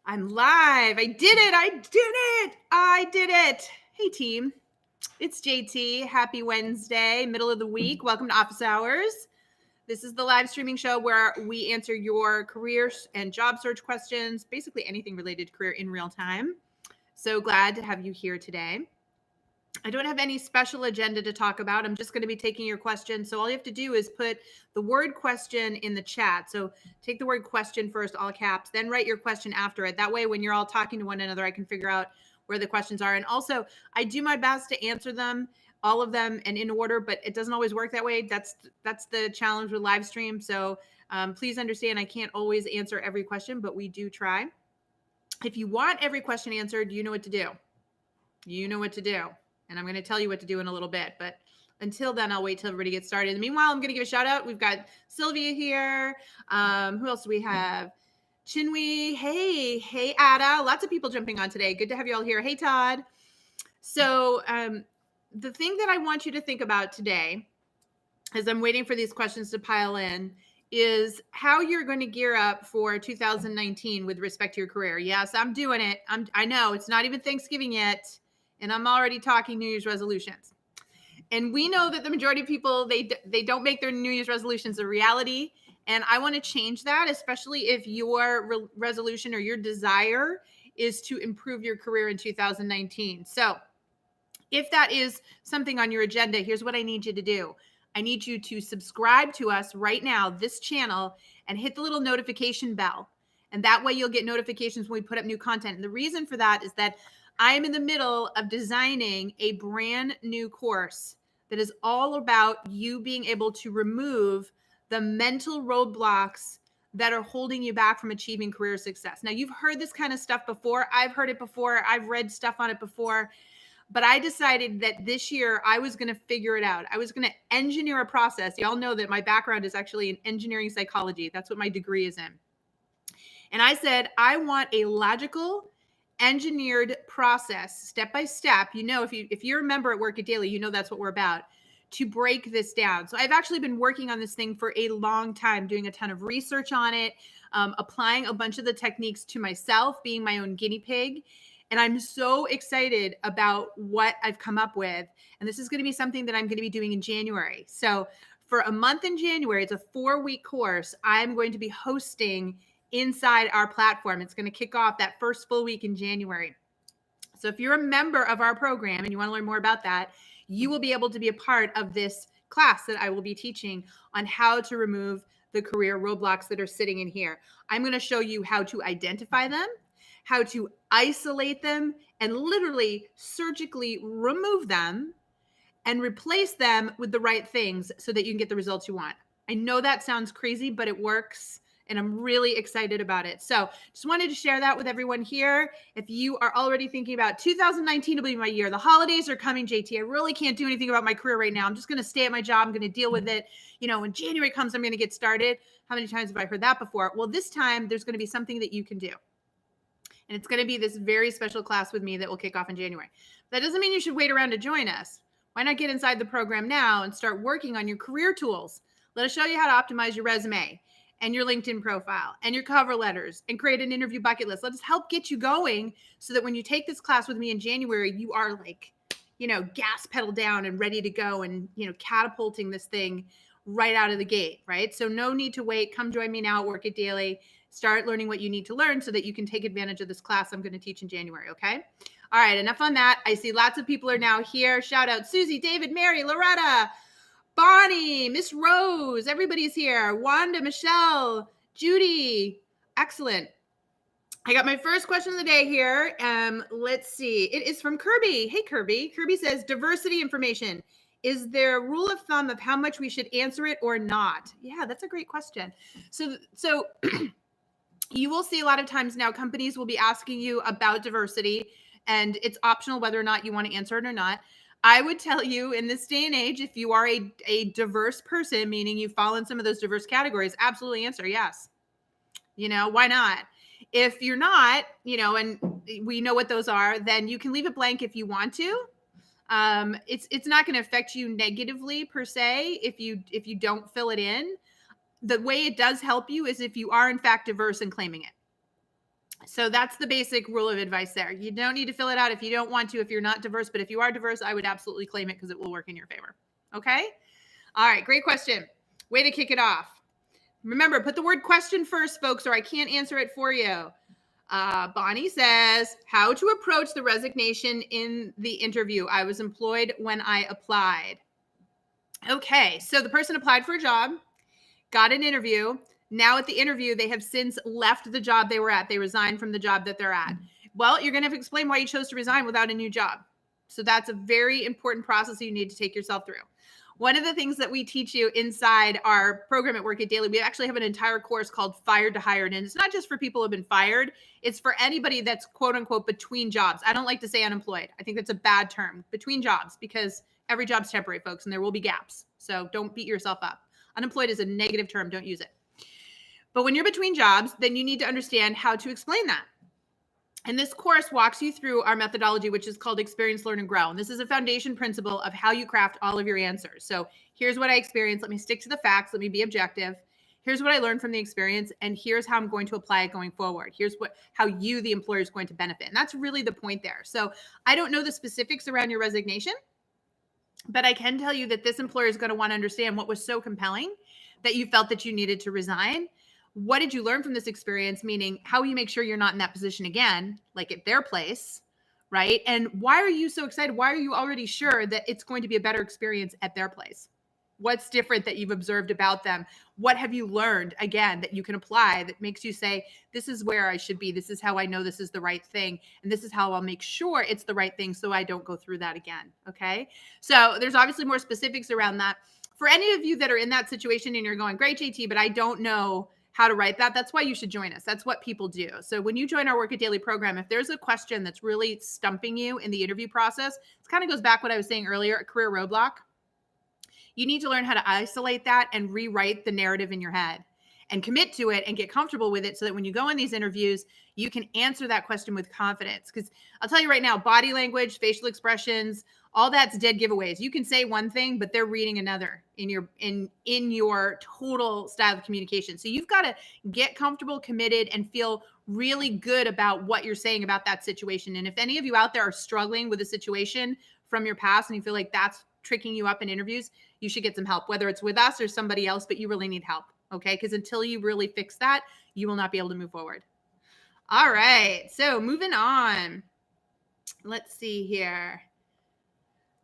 I'm live. I did it. I did it. Hey, team. It's JT. Happy Wednesday, middle of the week. Welcome to Office Hours. This is the live streaming show where we answer your career and job search questions, basically anything related to career in real time. So glad to have you here today. I don't have any special agenda to talk about. I'm just going to be taking your questions. So all you have to do is put the word question in the chat. So take the word question first, all caps, then write your question after it. That way, when you're all talking to one another, I can figure out where the questions are. And also, I do my best to answer them, all of them, and in order, but it doesn't always work that way. That's the challenge with live stream. So please understand, I can't always answer every question, but we do try. If you want every question answered, you know what to do. You know what to do. And I'm going to tell you what to do in a little bit. But until then, I'll wait till everybody gets started. Meanwhile, I'm going to give a shout out. We've got Sylvia here. Who else do we have? Chinwe. Hey, Ada. Lots of people jumping on today. Good to have you all here. Hey, Todd. So the thing that I want you to think about today, as I'm waiting for these questions to pile in, is how you're going to gear up for 2019 with respect to your career. Yes, I'm doing it. I know it's not even Thanksgiving yet. And I'm already talking New Year's resolutions. And we know that the majority of people, they don't make their New Year's resolutions a reality. And I want to change that, especially if your resolution or your desire is to improve your career in 2019. So if that is something on your agenda, here's what I need you to do. I need you to subscribe to us right now, this channel, and hit the little notification bell. And that way you'll get notifications when we put up new content. And the reason for that is that I am in the middle of designing a brand new course that is all about you being able to remove the mental roadblocks that are holding you back from achieving career success. Now, you've heard this kind of stuff before. I've heard it before. I've read stuff on it before. But I decided that this year I was going to figure it out. I was going to engineer a process. Y'all know that my background is actually in engineering psychology. That's what my degree is in. And I said, I want a logical, engineered process, step by step. You know, if you're a member at Work It Daily, you know that's what we're about, to break this down. So I've actually been working on this thing for a long time, doing a ton of research on it, applying a bunch of the techniques to myself, being my own guinea pig. And I'm so excited about what I've come up with. And this is going to be something that I'm going to be doing in January. So for a month in January, it's a 4-week course. I'm going to be hosting inside our platform. It's going to kick off that first full week in January. So if you're a member of our program and you want to learn more about that, you will be able to be a part of this class that I will be teaching on how to remove the career roadblocks that are sitting in here. I'm going to show you how to identify them, how to isolate them, and literally surgically remove them and replace them with the right things so that you can get the results you want. I know that sounds crazy, but it works. And I'm really excited about it. So just wanted to share that with everyone here. If you are already thinking about 2019 will be my year, the holidays are coming, JT. I really can't do anything about my career right now. I'm just going to stay at my job. I'm going to deal with it. You know, when January comes, I'm going to get started. How many times have I heard that before? Well, this time there's going to be something that you can do. And it's going to be this very special class with me that will kick off in January. That doesn't mean you should wait around to join us. Why not get inside the program now and start working on your career tools? Let us show you how to optimize your resume and your LinkedIn profile and your cover letters and create an interview bucket list. Let us help get you going so that when you take this class with me in January, you are like, you know, gas pedal down and ready to go and, you know, catapulting this thing right out of the gate, right? So no need to wait. Come join me now at Work It Daily. Start learning what you need to learn so that you can take advantage of this class I'm going to teach in January, okay? All right, enough on that. I see lots of people are now here. Shout out Susie, David, Mary, Loretta, Bonnie, Miss Rose, everybody's here. Wanda, Michelle, Judy. Excellent. I got my first question of the day here. Let's see. It is from Kirby. Hey, Kirby. Kirby says, diversity information. Is there a rule of thumb of how much we should answer it or not? Yeah, that's a great question. So you will see a lot of times now companies will be asking you about diversity, and it's optional whether or not you want to answer it or not. I would tell you in this day and age, if you are a diverse person, meaning you fall in some of those diverse categories, absolutely answer yes. You know, why not? If you're not, you know, and we know what those are, then you can leave it blank if you want to. It's not going to affect you negatively per se if you don't fill it in. The way it does help you is if you are in fact diverse and claiming it. So that's the basic rule of advice there. You don't need to fill it out if you don't want to, if you're not diverse, but if you are diverse, I would absolutely claim it because it will work in your favor. Okay? All right, great question. Way to kick it off. Remember, put the word question first, folks, or I can't answer it for you. Bonnie says, how to approach the resignation in the interview. I was employed when I applied. Okay, so the person applied for a job, got an interview. Now at the interview, they have since left the job they were at. They resigned from the job that they're at. Well, you're going to have to explain why you chose to resign without a new job. So that's a very important process you need to take yourself through. One of the things that we teach you inside our program at Work It Daily, we actually have an entire course called Fired to Hired. And it's not just for people who have been fired. It's for anybody that's quote unquote between jobs. I don't like to say unemployed. I think that's a bad term, between jobs, because every job's temporary, folks, and there will be gaps. So don't beat yourself up. Unemployed is a negative term. Don't use it. But when you're between jobs, then you need to understand how to explain that. And this course walks you through our methodology, which is called Experience, Learn, and Grow. And this is a foundation principle of how you craft all of your answers. So here's what I experienced. Let me stick to the facts. Let me be objective. Here's what I learned from the experience. And here's how I'm going to apply it going forward. Here's how you, the employer, is going to benefit. And that's really the point there. So I don't know the specifics around your resignation, but I can tell you that this employer is going to want to understand what was so compelling that you felt that you needed to resign. What did you learn from this experience? Meaning, how will you make sure you're not in that position again, like at their place, right? And why are you so excited? Why are you already sure that it's going to be a better experience at their place? What's different that you've observed about them? What have you learned, again, that you can apply that makes you say, this is where I should be. This is how I know this is the right thing. And this is how I'll make sure it's the right thing so I don't go through that again. Okay. So there's obviously more specifics around that. For any of you that are in that situation and you're going, great, JT, but I don't know how to write that, that's why you should join us. That's what people do. So when you join our Work It Daily program, if there's a question that's really stumping you in the interview process, it kind of goes back what I was saying earlier, a career roadblock. You need to learn how to isolate that and rewrite the narrative in your head and commit to it and get comfortable with it so that when you go in these interviews, you can answer that question with confidence. Because I'll tell you right now, body language, facial expressions, all that's dead giveaways. You can say one thing, but they're reading another in your total style of communication. So you've got to get comfortable, committed, and feel really good about what you're saying about that situation. And if any of you out there are struggling with a situation from your past and you feel like that's tricking you up in interviews, you should get some help, whether it's with us or somebody else, but you really need help. Okay. Because until you really fix that, you will not be able to move forward. All right. So moving on. Let's see here.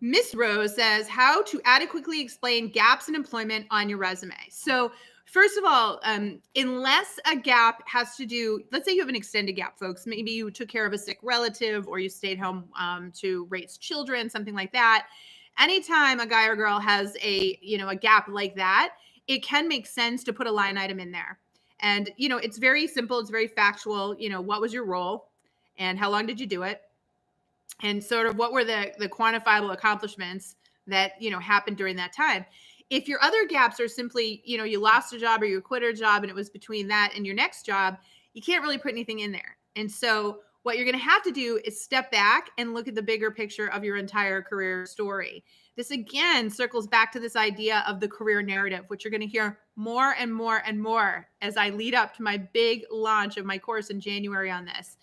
Miss Rose says, how to adequately explain gaps in employment on your resume. So first of all, unless a gap has to do, let's say you have an extended gap, folks. Maybe you took care of a sick relative or you stayed home to raise children, something like that. Anytime a guy or girl has a gap like that, it can make sense to put a line item in there. And, it's very simple. It's very factual. What was your role and how long did you do it? And sort of what were the quantifiable accomplishments that, happened during that time. If your other gaps are simply, you lost a job or you quit a job and it was between that and your next job, you can't really put anything in there. And so what you're going to have to do is step back and look at the bigger picture of your entire career story. This again circles back to this idea of the career narrative, which you're going to hear more and more and more as I lead up to my big launch of my course in January on this.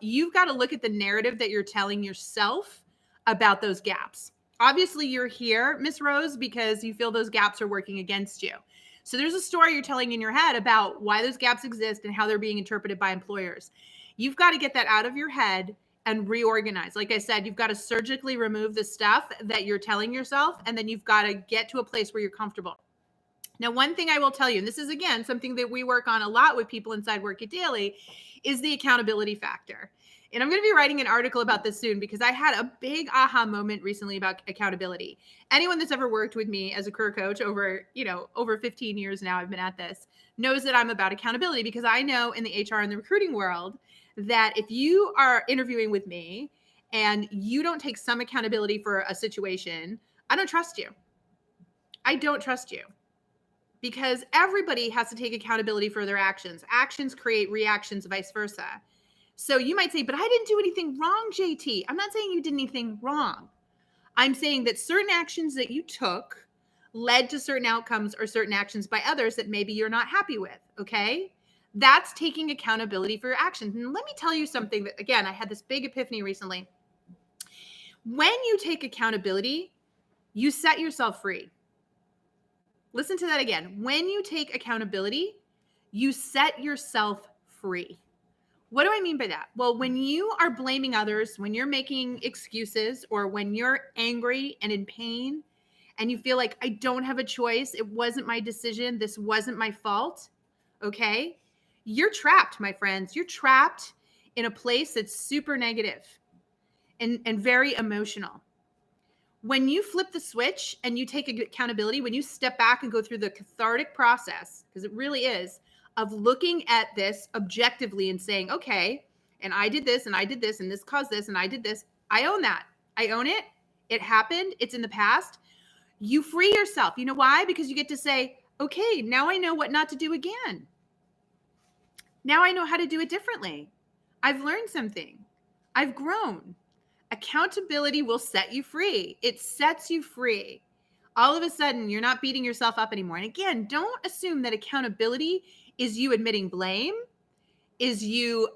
You've got to look at the narrative that you're telling yourself about those gaps. Obviously, you're here, Miss Rose, because you feel those gaps are working against you. So there's a story you're telling in your head about why those gaps exist and how they're being interpreted by employers. You've got to get that out of your head and reorganize. Like I said, you've got to surgically remove the stuff that you're telling yourself, and then you've got to get to a place where you're comfortable. Now, one thing I will tell you, and this is, again, something that we work on a lot with people inside Work It Daily, is the accountability factor. And I'm going to be writing an article about this soon because I had a big aha moment recently about accountability. Anyone that's ever worked with me as a career coach over 15 years now, I've been at this, knows that I'm about accountability because I know in the HR and the recruiting world that if you are interviewing with me and you don't take some accountability for a situation, I don't trust you. I don't trust you. Because everybody has to take accountability for their actions. Actions create reactions, vice versa. So you might say, but I didn't do anything wrong, JT. I'm not saying you did anything wrong. I'm saying that certain actions that you took led to certain outcomes or certain actions by others that maybe you're not happy with, okay? That's taking accountability for your actions. And let me tell you something that, again, I had this big epiphany recently. When you take accountability, you set yourself free. Listen to that again. When you take accountability, you set yourself free. What do I mean by that? Well, when you are blaming others, when you're making excuses, or when you're angry and in pain and you feel like I don't have a choice, it wasn't my decision, this wasn't my fault, okay? You're trapped, my friends. You're trapped in a place that's super negative and very emotional. When you flip the switch and you take accountability, when you step back and go through the cathartic process, because it really is, of looking at this objectively and saying, okay, and I did this and I did this and this caused this and I did this. I own that. I own it. It happened. It's in the past. You free yourself. You know why? Because you get to say, okay, now I know what not to do again. Now I know how to do it differently. I've learned something. I've grown. Accountability will set you free. It sets you free. All of a sudden, you're not beating yourself up anymore. And again, don't assume that accountability is you admitting blame, is you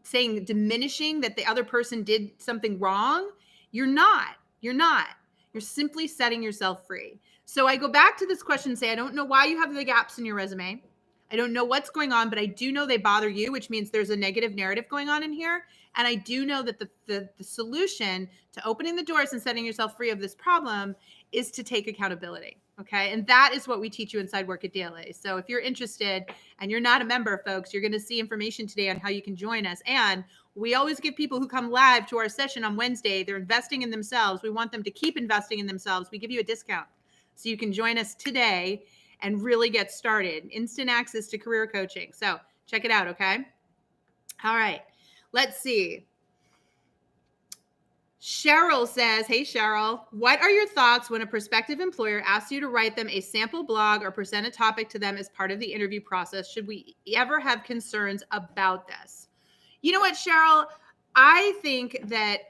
saying diminishing that the other person did something wrong. You're not. You're not. You're simply setting yourself free. So I go back to this question and say, I don't know why you have the gaps in your resume. I don't know what's going on, but I do know they bother you, which means there's a negative narrative going on in here. And I do know that the solution to opening the doors and setting yourself free of this problem is to take accountability. Okay. And that is what we teach you inside Work It Daily. So if you're interested and you're not a member, folks, you're going to see information today on how you can join us. And we always give people who come live to our session on Wednesday, they're investing in themselves. We want them to keep investing in themselves. We give you a discount. So you can join us today and really get started. Instant access to career coaching. So check it out, okay? All right, let's see. Cheryl says, hey, Cheryl, what are your thoughts when a prospective employer asks you to write them a sample blog or present a topic to them as part of the interview process? Should we ever have concerns about this? You know what, Cheryl? I think that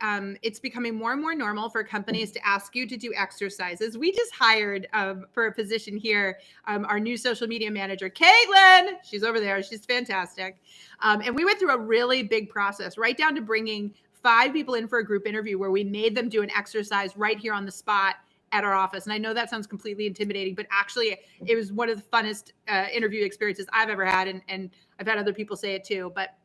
it's becoming more and more normal for companies to ask you to do exercises. We just hired for a position here, our new social media manager, Caitlin. She's over there. She's fantastic. And we went through a really big process, right down to bringing 5 people in for a group interview where we made them do an exercise right here on the spot at our office. And I know that sounds completely intimidating, but actually it was one of the funnest interview experiences I've ever had. And I've had other people say it too, but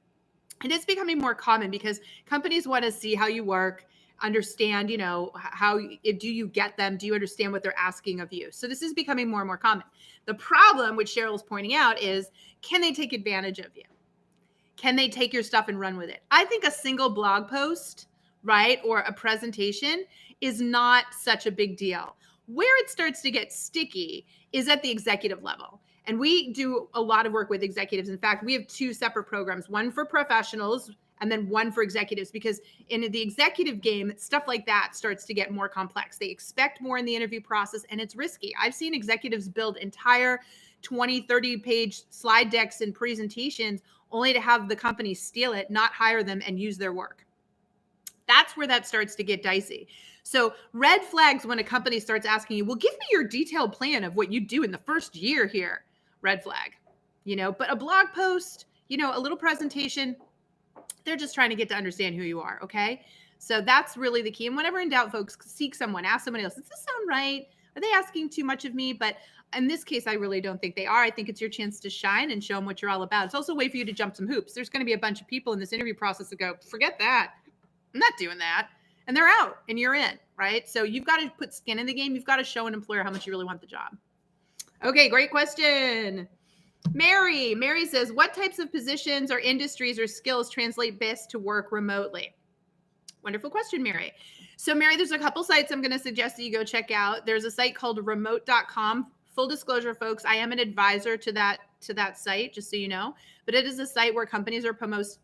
it is becoming more common because companies want to see how you work, understand, how do you get them? Do you understand what they're asking of you? So this is becoming more and more common. The problem, which Cheryl's pointing out, is can they take advantage of you? Can they take your stuff and run with it? I think a single blog post, right, or a presentation is not such a big deal. Where it starts to get sticky is at the executive level. And we do a lot of work with executives. In fact, we have 2 separate programs, one for professionals and then one for executives, because in the executive game, stuff like that starts to get more complex. They expect more in the interview process and it's risky. I've seen executives build entire 20, 30-page slide decks and presentations only to have the company steal it, not hire them, and use their work. That's where that starts to get dicey. So red flags when a company starts asking you, well, give me your detailed plan of what you do in the first year here. Red flag, but a blog post, a little presentation, they're just trying to get to understand who you are. Okay. So that's really the key. And whenever in doubt, folks, seek someone, ask somebody else, does this sound right? Are they asking too much of me? But in this case, I really don't think they are. I think it's your chance to shine and show them what you're all about. It's also a way for you to jump some hoops. There's going to be a bunch of people in this interview process that go, forget that. I'm not doing that. And they're out and you're in, right? So you've got to put skin in the game. You've got to show an employer how much you really want the job. Okay, great question. Mary says, what types of positions or industries or skills translate best to work remotely? Wonderful question, Mary. So Mary, there's a couple sites I'm going to suggest that you go check out. There's a site called remote.com. Full disclosure, folks, I am an advisor to that site, just so you know. But it is a site where companies are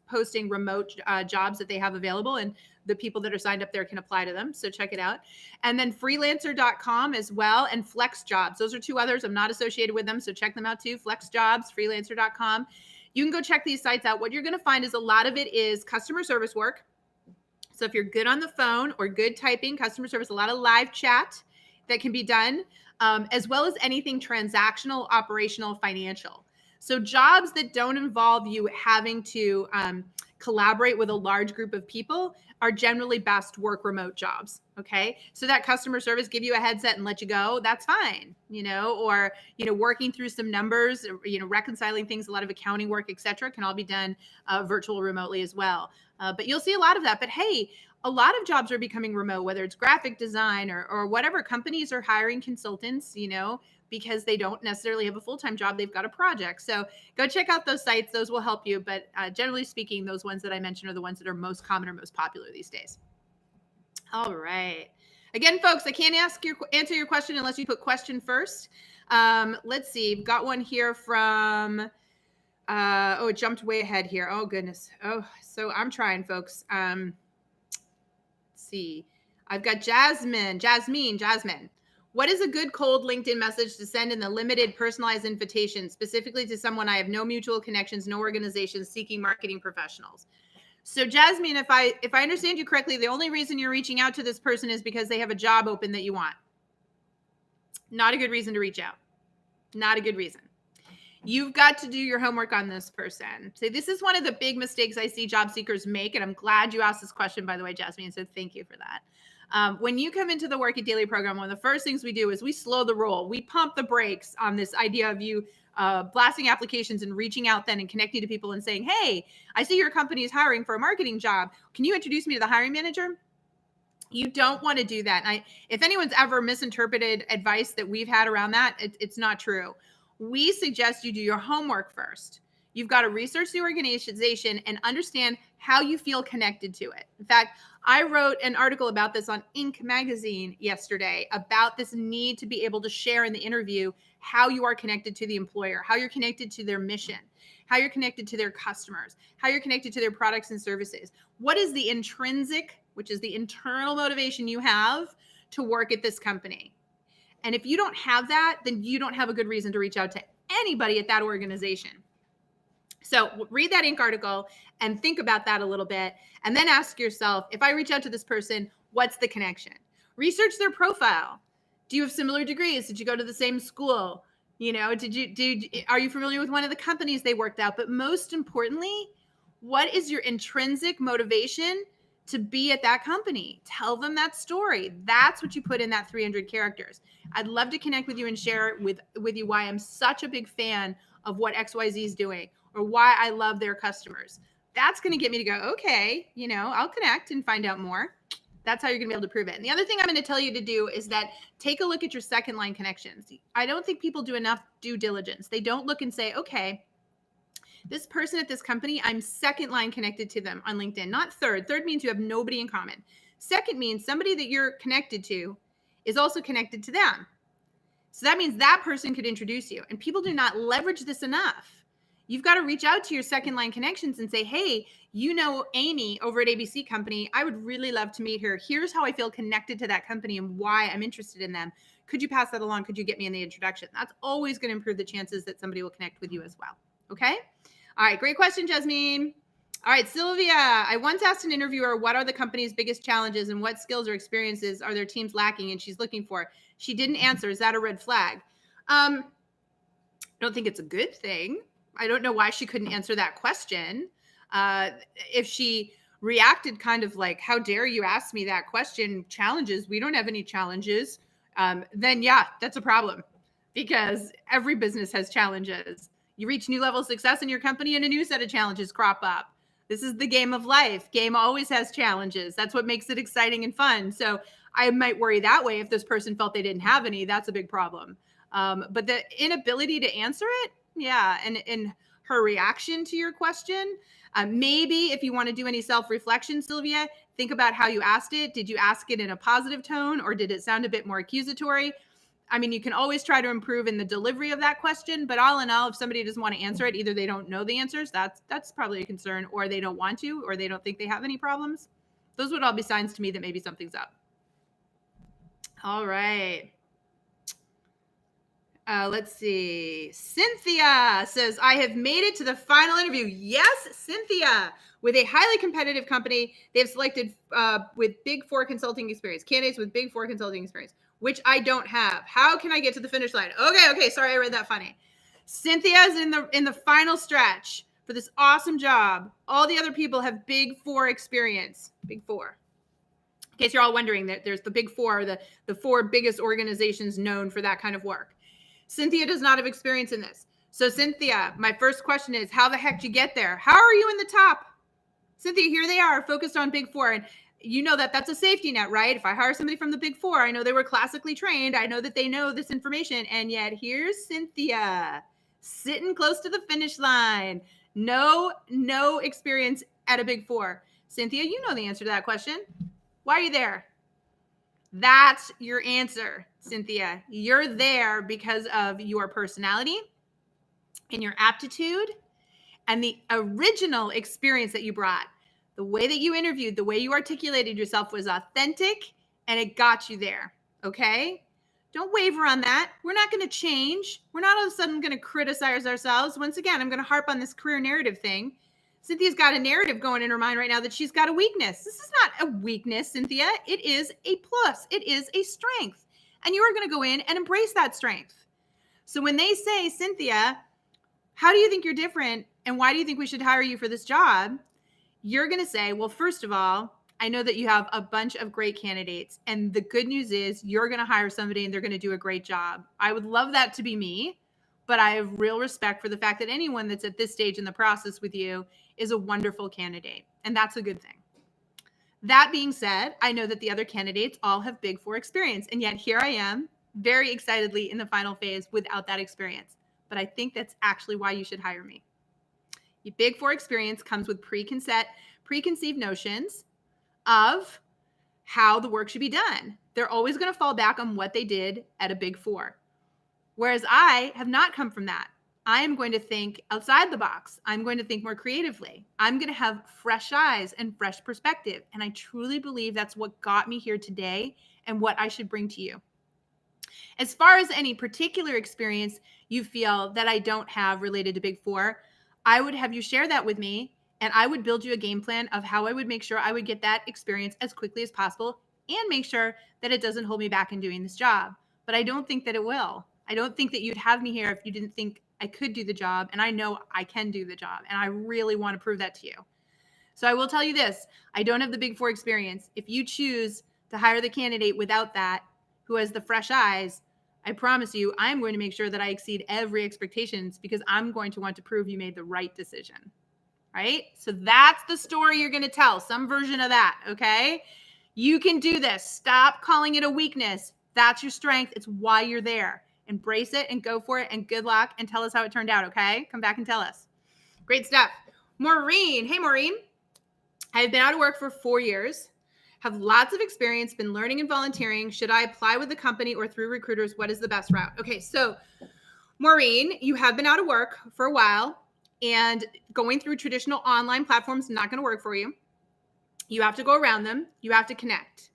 posting remote jobs that they have available, and the people that are signed up there can apply to them. So check it out. And then freelancer.com as well, and Flex Jobs. Those are 2 others. I'm not associated with them, so check them out too. Flex Jobs, freelancer.com. You can go check these sites out. What you're going to find is a lot of it is customer service work. So if you're good on the phone or good typing, customer service, a lot of live chat that can be done, as well as anything transactional, operational, financial. So jobs that don't involve you having to collaborate with a large group of people are generally best work remote jobs. Okay. So that customer service, give you a headset and let you go, that's fine, or, working through some numbers, reconciling things, a lot of accounting work, et cetera, can all be done virtual remotely as well. But you'll see a lot of that. But hey, a lot of jobs are becoming remote, whether it's graphic design or whatever. Companies are hiring consultants, because they don't necessarily have a full-time job. They've got a project. So go check out those sites. Those will help you. But generally speaking, those ones that I mentioned are the ones that are most common or most popular these days. All right. Again, folks, I can't answer your question unless you put question first. Let's see. We've got one here from, it jumped way ahead here. Oh, goodness. Oh, so I'm trying, folks. Let's see. I've got Jasmine. What is a good cold LinkedIn message to send in the limited personalized invitation, specifically to someone I have no mutual connections, no organizations seeking marketing professionals? So Jasmine, if I understand you correctly, the only reason you're reaching out to this person is because they have a job open that you want. Not a good reason to reach out. Not a good reason. You've got to do your homework on this person. So this is one of the big mistakes I see job seekers make. And I'm glad you asked this question, by the way, Jasmine. So thank you for that. When you come into the Work It Daily program, one of the first things we do is we slow the roll. We pump the brakes on this idea of you blasting applications and reaching out then and connecting to people and saying, hey, I see your company is hiring for a marketing job. Can you introduce me to the hiring manager? You don't want to do that. And if anyone's ever misinterpreted advice that we've had around that, it's not true. We suggest you do your homework first. You've got to research the organization and understand how you feel connected to it. In fact, I wrote an article about this on Inc. magazine yesterday about this need to be able to share in the interview how you are connected to the employer, how you're connected to their mission, how you're connected to their customers, how you're connected to their products and services. What is the intrinsic, which is the internal motivation you have to work at this company? And if you don't have that, then you don't have a good reason to reach out to anybody at that organization. So read that Inc. article and think about that a little bit. And then ask yourself, if I reach out to this person, what's the connection? Research their profile. Do you have similar degrees? Did you go to the same school? Are you familiar with one of the companies they worked at? But most importantly, what is your intrinsic motivation to be at that company? Tell them that story. That's what you put in that 300 characters. I'd love to connect with you and share with you why I'm such a big fan of what XYZ is doing or why I love their customers. That's going to get me to go, okay, I'll connect and find out more. That's how you're going to be able to prove it. And the other thing I'm going to tell you to do is that take a look at your second line connections. I don't think people do enough due diligence. They don't look and say, okay, this person at this company, I'm second line connected to them on LinkedIn, not third. Third means you have nobody in common. Second means somebody that you're connected to is also connected to them. So that means that person could introduce you. And people do not leverage this enough. You've got to reach out to your second line connections and say, hey, Amy over at ABC Company. I would really love to meet her. Here's how I feel connected to that company and why I'm interested in them. Could you pass that along? Could you get me in the introduction? That's always going to improve the chances that somebody will connect with you as well. Okay? All right. Great question, Jasmine. All right, Sylvia. I once asked an interviewer, what are the company's biggest challenges and what skills or experiences are their teams lacking and she's looking for? She didn't answer. Is that a red flag? I don't think it's a good thing. I don't know why she couldn't answer that question. If she reacted kind of like, how dare you ask me that question? Challenges. We don't have any challenges. Then yeah, that's a problem because every business has challenges. You reach new level of success in your company and a new set of challenges crop up. This is the game of life. Game always has challenges. That's what makes it exciting and fun. So I might worry that way. If this person felt they didn't have any, that's a big problem. But the inability to answer it, yeah. And her reaction to your question, maybe if you want to do any self-reflection, Sylvia, think about how you asked it. Did you ask it in a positive tone or did it sound a bit more accusatory? I mean, you can always try to improve in the delivery of that question, but all in all, if somebody doesn't want to answer it, either they don't know the answers, that's probably a concern, or they don't want to, or they don't think they have any problems. Those would all be signs to me that maybe something's up. All right. Let's see. Cynthia says, I have made it to the final interview. Yes, Cynthia, with a highly competitive company. They have selected with Big Four consulting experience, candidates with Big Four consulting experience, which I don't have. How can I get to the finish line? Okay. Sorry, I read that funny. Cynthia's in the final stretch for this awesome job. All the other people have Big Four experience. Big Four. In case you're all wondering, that there's the Big Four, the four biggest organizations known for that kind of work. Cynthia does not have experience in this. So Cynthia, my first question is, how the heck did you get there? How are you in the top? Cynthia, here they are, focused on Big Four. And you know that that's a safety net, right? If I hire somebody from the Big Four, I know they were classically trained. I know that they know this information. And yet here's Cynthia sitting close to the finish line. No experience at a Big Four. Cynthia, you know the answer to that question. Why are you there? That's your answer, Cynthia. You're there because of your personality and your aptitude and the original experience that you brought. The way that you interviewed, the way you articulated yourself was authentic, and it got you there, okay? Don't waver on that. We're not going to change. We're not all of a sudden going to criticize ourselves. Once again, I'm going to harp on this career narrative thing. Cynthia's got a narrative going in her mind right now that she's got a weakness. This is not a weakness, Cynthia. It is a plus. It is a strength. And you are going to go in and embrace that strength. So when they say, Cynthia, how do you think you're different? And why do you think we should hire you for this job? You're going to say, well, first of all, I know that you have a bunch of great candidates. And the good news is you're going to hire somebody and they're going to do a great job. I would love that to be me, but I have real respect for the fact that anyone that's at this stage in the process with you is a wonderful candidate. And that's a good thing. That being said, I know that the other candidates all have Big Four experience. And yet here I am, very excitedly in the final phase without that experience. But I think that's actually why you should hire me. Your Big Four experience comes with preconceived notions of how the work should be done. They're always going to fall back on what they did at a Big Four. Whereas I have not come from that. I am going to think outside the box. I'm going to think more creatively. I'm going to have fresh eyes and fresh perspective. And I truly believe that's what got me here today and what I should bring to you. As far as any particular experience you feel that I don't have related to Big Four, I would have you share that with me, and I would build you a game plan of how I would make sure I would get that experience as quickly as possible and make sure that it doesn't hold me back in doing this job. But I don't think that it will. I don't think that you'd have me here if you didn't think I could do the job, and I know I can do the job, and I really want to prove that to you. So I will tell you this. I don't have the Big Four experience. If you choose to hire the candidate without that, who has the fresh eyes, I promise you, I'm going to make sure that I exceed every expectations because I'm going to want to prove you made the right decision, right? So that's the story you're going to tell, some version of that, okay? You can do this. Stop calling it a weakness. That's your strength. It's why you're there. Embrace it and go for it, and good luck, and tell us how it turned out, okay? Come back and tell us. Great stuff. Maureen. Hey, Maureen. I've been out of work for 4 years. Have lots of experience, been learning and volunteering. Should I apply with the company or through recruiters? What is the best route? Okay, so Maureen, you have been out of work for a while, and going through traditional online platforms is not going to work for you. You have to go around them. You have to connect.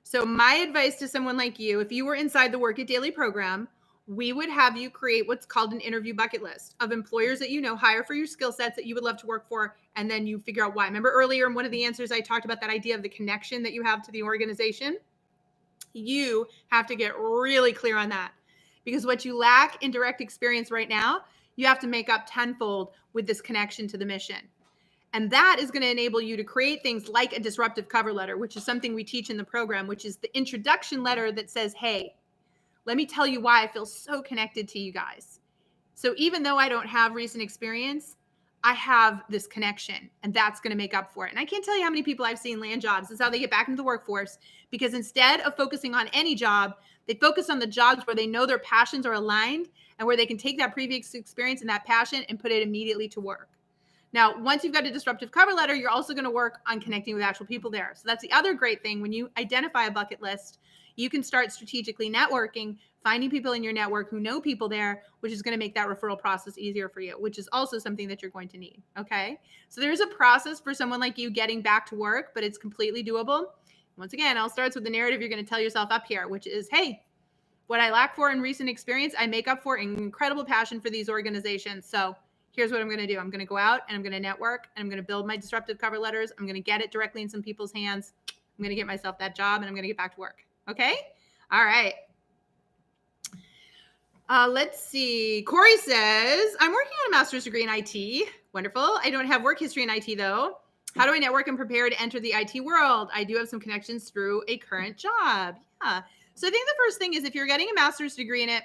So my advice to someone like you, if you were inside the Work It Daily program, we would have you create what's called an interview bucket list of employers that you know hire for your skill sets that you would love to work for, and then you figure out why. Remember earlier in one of the answers I talked about that idea of the connection that you have to the organization? You have to get really clear on that, because what you lack in direct experience right now, you have to make up tenfold with this connection to the mission. And that is going to enable you to create things like a disruptive cover letter, which is something we teach in the program, which is the introduction letter that says, hey, let me tell you why I feel so connected to you guys. So even though I don't have recent experience, I have this connection, and that's going to make up for it. And I can't tell you how many people I've seen land jobs. This is how they get back into the workforce, because instead of focusing on any job, they focus on the jobs where they know their passions are aligned and where they can take that previous experience and that passion and put it immediately to work. Now, once you've got a disruptive cover letter, you're also going to work on connecting with actual people there. So that's the other great thing. When you identify a bucket list, you can start strategically networking, finding people in your network who know people there, which is going to make that referral process easier for you, which is also something that you're going to need. Okay. So there's a process for someone like you getting back to work, but it's completely doable. Once again, it all starts with the narrative you're going to tell yourself up here, which is, hey, what I lack for in recent experience, I make up for in incredible passion for these organizations. So here's what I'm going to do. I'm going to go out and I'm going to network, and I'm going to build my disruptive cover letters. I'm going to get it directly in some people's hands. I'm going to get myself that job, and I'm going to get back to work. Okay. All right. Let's see. Corey says, I'm working on a master's degree in IT. Wonderful. I don't have work history in IT though. How do I network and prepare to enter the IT world? I do have some connections through a current job. Yeah. So I think the first thing is if you're getting a master's degree in it,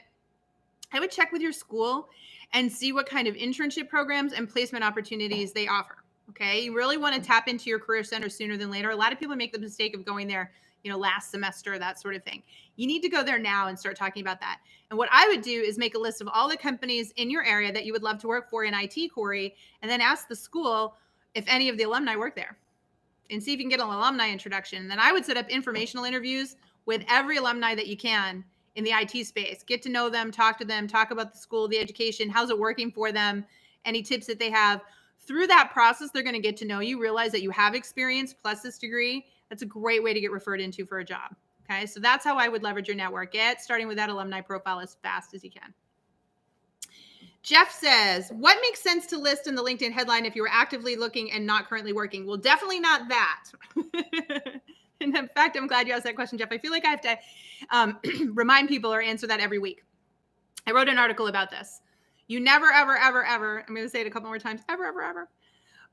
I would check with your school and see what kind of internship programs and placement opportunities they offer. Okay. You really want to tap into your career center sooner than later. A lot of people make the mistake of going there, last semester, that sort of thing. You need to go there now and start talking about that. And what I would do is make a list of all the companies in your area that you would love to work for in IT, Corey, and then ask the school if any of the alumni work there and see if you can get an alumni introduction. And then I would set up informational interviews with every alumni that you can in the IT space. Get to know them, talk to them, talk about the school, the education, how's it working for them, any tips that they have. Through that process, they're going to get to know you, realize that you have experience plus this degree. That's a great way to get referred into for a job. Okay, so that's how I would leverage your network. Starting with that alumni profile as fast as you can. Jeff says, what makes sense to list in the LinkedIn headline if you were actively looking and not currently working? Well, definitely not that. And in fact, I'm glad you asked that question, Jeff. I feel like I have to remind people or answer that every week. I wrote an article about this. You never, ever, ever, ever, I'm going to say it a couple more times, ever, ever, ever,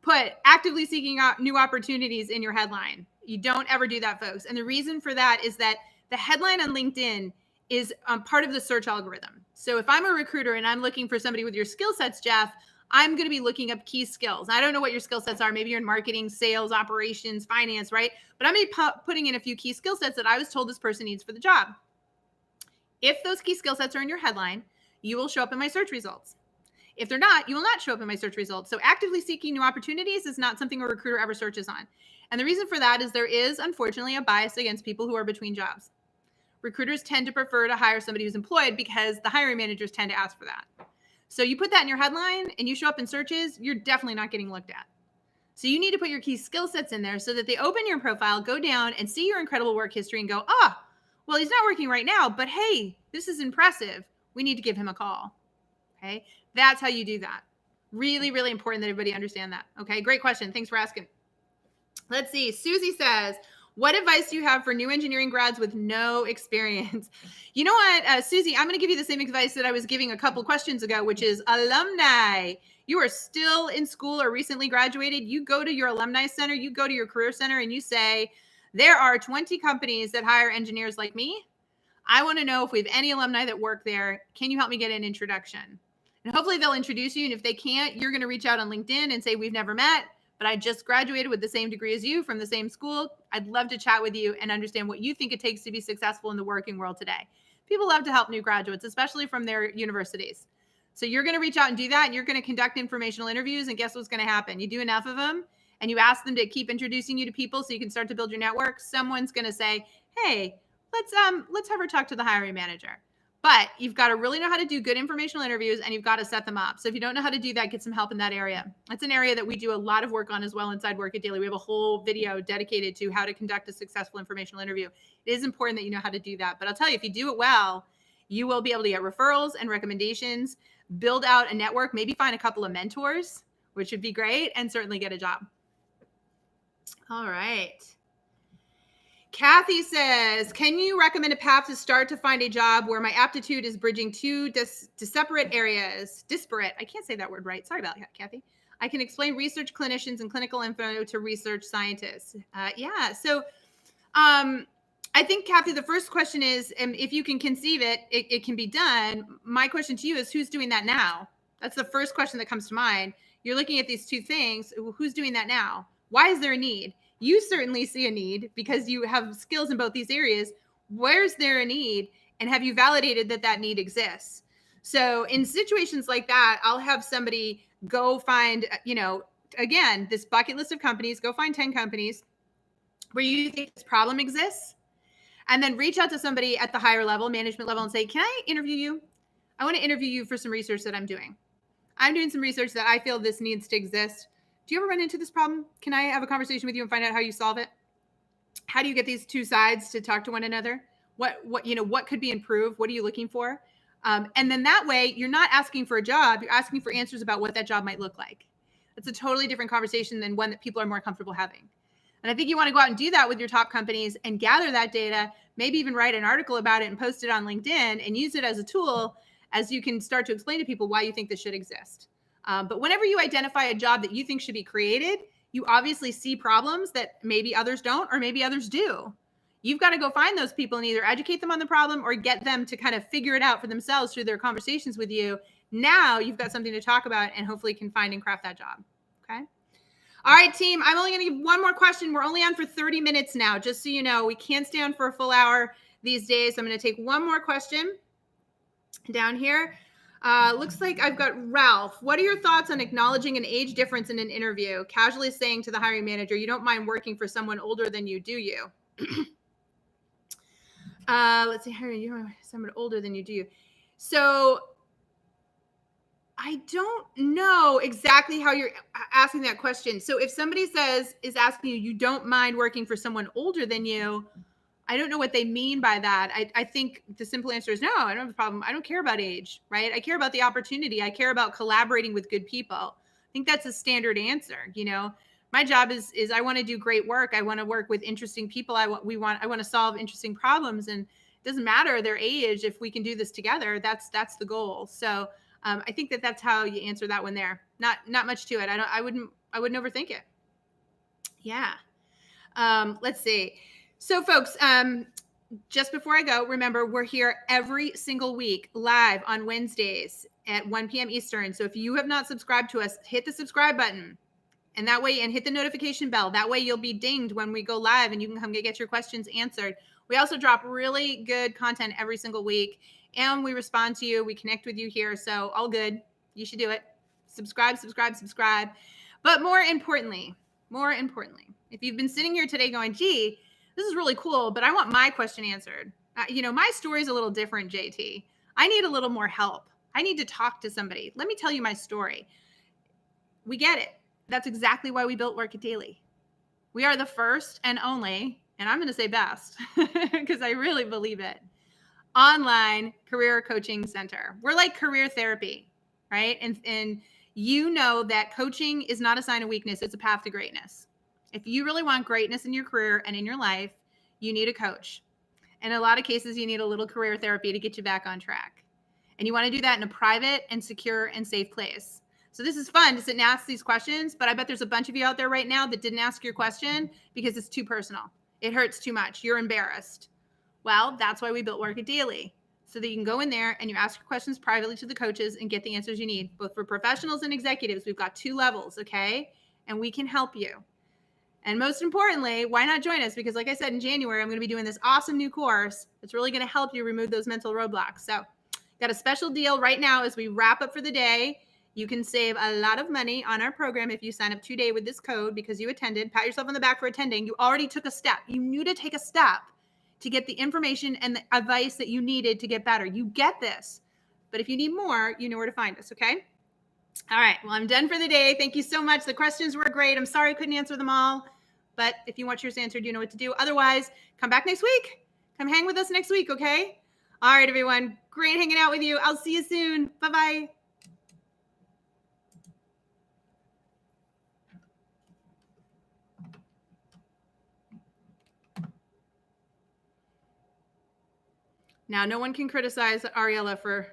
put actively seeking out new opportunities in your headline. You don't ever do that, folks. And the reason for that is that the headline on LinkedIn is part of the search algorithm. So if I'm a recruiter and I'm looking for somebody with your skill sets, Jeff, I'm going to be looking up key skills. I don't know what your skill sets are. Maybe you're in marketing, sales, operations, finance, right? But I'm going to be putting in a few key skill sets that I was told this person needs for the job. If those key skill sets are in your headline, you will show up in my search results. If they're not, you will not show up in my search results. So actively seeking new opportunities is not something a recruiter ever searches on. And the reason for that is there is, unfortunately, a bias against people who are between jobs. Recruiters tend to prefer to hire somebody who's employed because the hiring managers tend to ask for that. So you put that in your headline and you show up in searches, you're definitely not getting looked at. So you need to put your key skill sets in there so that they open your profile, go down and see your incredible work history and go, well, he's not working right now, but hey, this is impressive. We need to give him a call. Okay. That's how you do that. Really, really important that everybody understand that. Okay. Great question. Thanks for asking. Let's see. Susie says, what advice do you have for new engineering grads with no experience? You know what, Susie, I'm going to give you the same advice that I was giving a couple questions ago, which is alumni. You are still in school or recently graduated. You go to your alumni center, you go to your career center and you say, there are 20 companies that hire engineers like me. I want to know if we have any alumni that work there. Can you help me get an introduction? And hopefully they'll introduce you. And if they can't, you're going to reach out on LinkedIn and say, we've never met, but I just graduated with the same degree as you from the same school. I'd love to chat with you and understand what you think it takes to be successful in the working world today. People love to help new graduates, especially from their universities. So you're going to reach out and do that. And you're going to conduct informational interviews. And guess what's going to happen? You do enough of them and you ask them to keep introducing you to people so you can start to build your network. Someone's going to say, hey, let's have her talk to the hiring manager. But you've got to really know how to do good informational interviews and you've got to set them up. So if you don't know how to do that, get some help in that area. That's an area that we do a lot of work on as well inside Work It Daily. We have a whole video dedicated to how to conduct a successful informational interview. It is important that you know how to do that. But I'll tell you, if you do it well, you will be able to get referrals and recommendations, build out a network, maybe find a couple of mentors, which would be great, and certainly get a job. All right. Kathy says, can you recommend a path to start to find a job where my aptitude is bridging two disparate areas? Disparate. I can't say that word right. Sorry about that, Kathy. I can explain research clinicians and clinical info to research scientists. So I think, Kathy, the first question is, if you can conceive it, it can be done. My question to you is, who's doing that now? That's the first question that comes to mind. You're looking at these two things. Who's doing that now? Why is there a need? You certainly see a need because you have skills in both these areas. Where's there a need? And have you validated that that need exists? So in situations like that, I'll have somebody go find, again, this bucket list of companies, go find 10 companies where you think this problem exists, and then reach out to somebody at the higher level, management level, and say, can I interview you? I want to interview you for some research that I'm doing. I'm doing some research that I feel this needs to exist. Do you ever run into this problem? Can I have a conversation with you and find out how you solve it? How do you get these two sides to talk to one another? What could be improved? What are you looking for? And then that way you're not asking for a job. You're asking for answers about what that job might look like. It's a totally different conversation than one that people are more comfortable having. And I think you want to go out and do that with your top companies and gather that data, maybe even write an article about it and post it on LinkedIn and use it as a tool as you can start to explain to people why you think this should exist. But whenever you identify a job that you think should be created, you obviously see problems that maybe others don't, or maybe others do. You've got to go find those people and either educate them on the problem or get them to kind of figure it out for themselves through their conversations with you. Now you've got something to talk about and hopefully can find and craft that job. Okay. All right, team. I'm only going to give one more question. We're only on for 30 minutes now, just so you know. We can't stay on for a full hour these days. I'm going to take one more question down here. Looks like I've got Ralph. What are your thoughts on acknowledging an age difference in an interview? Casually saying to the hiring manager, you don't mind working for someone older than you, do you? Let's see. You don't mind someone older than you, do you? So I don't know exactly how you're asking that question. So if somebody is asking you, you don't mind working for someone older than you, I don't know what they mean by that. I think the simple answer is no, I don't have a problem. I don't care about age, right? I care about the opportunity. I care about collaborating with good people. I think that's a standard answer. My job is I want to do great work. I want to work with interesting people. I want to solve interesting problems, and it doesn't matter their age. If we can do this together, that's the goal. So I think that's how you answer that one there. Not much to it. I wouldn't overthink it. Yeah. Let's see. So folks, just before I go, remember, we're here every single week live on Wednesdays at 1 p.m. Eastern. So if you have not subscribed to us, hit the subscribe button and hit the notification bell. That way you'll be dinged when we go live and you can come get your questions answered. We also drop really good content every single week and we respond to you. We connect with you here. So all good. You should do it. Subscribe. But more importantly, if you've been sitting here today going, gee, this is really cool, but I want my question answered. My story is a little different, JT. I need a little more help. I need to talk to somebody. Let me tell you my story. We get it. That's exactly why we built Work It Daily. We are the first and only, and I'm going to say best, because I really believe it, online career coaching center. We're like career therapy, right? And you know that coaching is not a sign of weakness. It's a path to greatness. If you really want greatness in your career and in your life, you need a coach. In a lot of cases, you need a little career therapy to get you back on track. And you want to do that in a private and secure and safe place. So this is fun to sit and ask these questions, but I bet there's a bunch of you out there right now that didn't ask your question because it's too personal. It hurts too much. You're embarrassed. Well, that's why we built Work It Daily, so that you can go in there and you ask your questions privately to the coaches and get the answers you need, both for professionals and executives. We've got 2 levels, okay? And we can help you. And most importantly, why not join us? Because like I said, in January, I'm going to be doing this awesome new course that's really going to help you remove those mental roadblocks. So got a special deal right now as we wrap up for the day. You can save a lot of money on our program if you sign up today with this code because you attended. Pat yourself on the back for attending. You already took a step. You knew to take a step to get the information and the advice that you needed to get better. You get this. But if you need more, you know where to find us, okay? All right. Well, I'm done for the day. Thank you so much. The questions were great. I'm sorry I couldn't answer them all. But if you want yours answered, you know what to do. Otherwise, come back next week. Come hang with us next week, okay? All right, everyone. Great hanging out with you. I'll see you soon. Bye-bye. Now, no one can criticize Ariella for